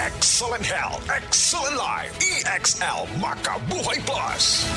Excellent Health, Excellent Life, EXL Makabuhay Plus.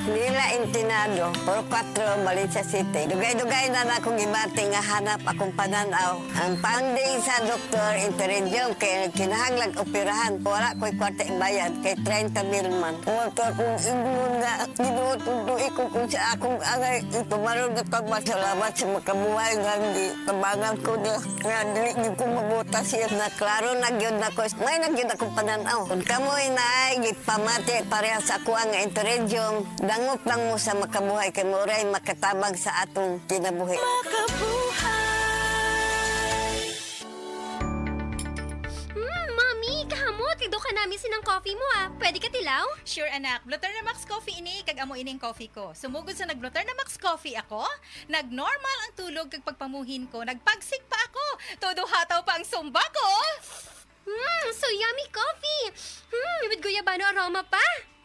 Nila Intinado, Puro 4, Valencia City. Dugay-dugay na akong gibati nga hanap akong pananaw. Ang finding sa doktor, interedium, kay kinahanglag operahan. Wala ko'y kwarta bayad, kay 30 mil man. Motor kong ingon nga, ginutuloy ko kung sa akong angay. Ito maroon na pagmasalamat sa makabuhay nga hindi tabangan ko na. Nga dili ko mabuta siya na klaro nagyod na ko. May nagyod akong pananaw. Kung kamoy na ay gipamati pareha sa ako ang interedium, dangop lang mo sa makabuhay kay Moray makatabang sa atong kinabuhi. Mami, kahamot. Kagdo ka namin sinang coffee mo Pwede ka tilaw? Sure anak, Bluter na Max Coffee ini, kag amo ining coffee ko. Sumugod sa nag-Bluter na Max Coffee ako, nag-normal ang tulog kag pagpamuhin ko, nagpagsik pa ako, todo hataw pa ang sumba ko. So yummy coffee. With guyabano aroma pa.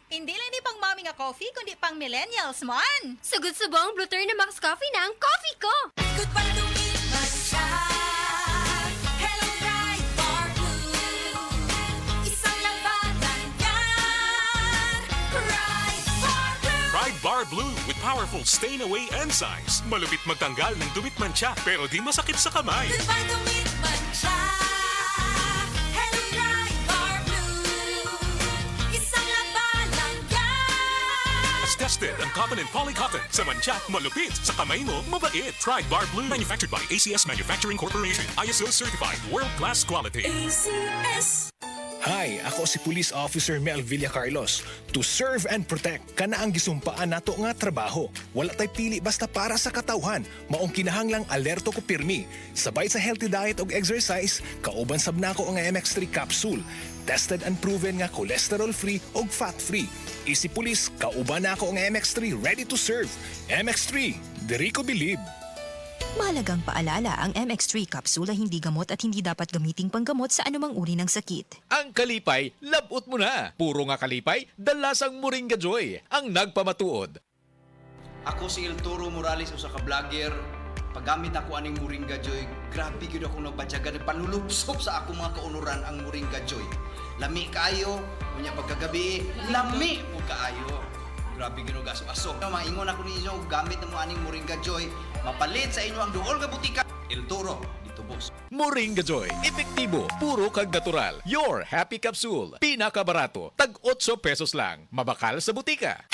Hindi lang ni pang mami nga coffee, kundi pang millennials man. Sugod subong Bluter na Max Coffee na ang coffee ko. Goodbye to me, Mansha. Hello, bright bar blue. Isang labanan yan. Bright bar blue. Pride Bar Blue with powerful stain-away enzymes. Malupit magtanggal ng dumit mancha pero di masakit sa kamay. Goodbye to me, Mansha. Hello, bright bar blue. Isang labanan yan. As tested ang cotton and polycotton. Sa mancha, malupit. Sa kamay mo, mabait. Pride Bar Blue. Manufactured by ACS Manufacturing Corporation. ISO certified. World-class quality. ACS. Hi, ako si Police Officer Mel Villacarlos. To serve and protect, kana ang gisumpaan nato nga trabaho. Wala tay pili basta para sa katawhan. Maong kinahanglang alerto ko pirmi. Sabay sa healthy diet og exercise, kauban sab nako ang MX3 capsule. Tested and proven nga cholesterol-free og fat-free. Isi Police, kauban nako ang MX3 ready to serve. MX3, diri ko believe. Mahalagang paalala, ang MX3 capsule ay hindi gamot at hindi dapat gamiting panggamot sa anumang uri ng sakit. Ang kalipay, labot mo na. Puro nga kalipay, dalasang Moringa Joy, ang nagpamatuod. Ako si El Toro Morales, usa ka vlogger. Paggamit ako aning Moringa Joy, grabe gyud ako nagbatyaga, panulupsop sa akong mga kaunuran ang Moringa Joy. Lami kaayo, unya pagkagabi, lami mo kaayo. Grabe gyud aso-aso. Maingon ako ninyo gamit na mo aning Moringa Joy, mapalit sa inyo ang duol nga butika. El Toro, dito boss. Moringa Joy, epektibo, puro kag natural. Your Happy Capsule, pinakabarato, tag 8 pesos lang. Mabakal sa butika.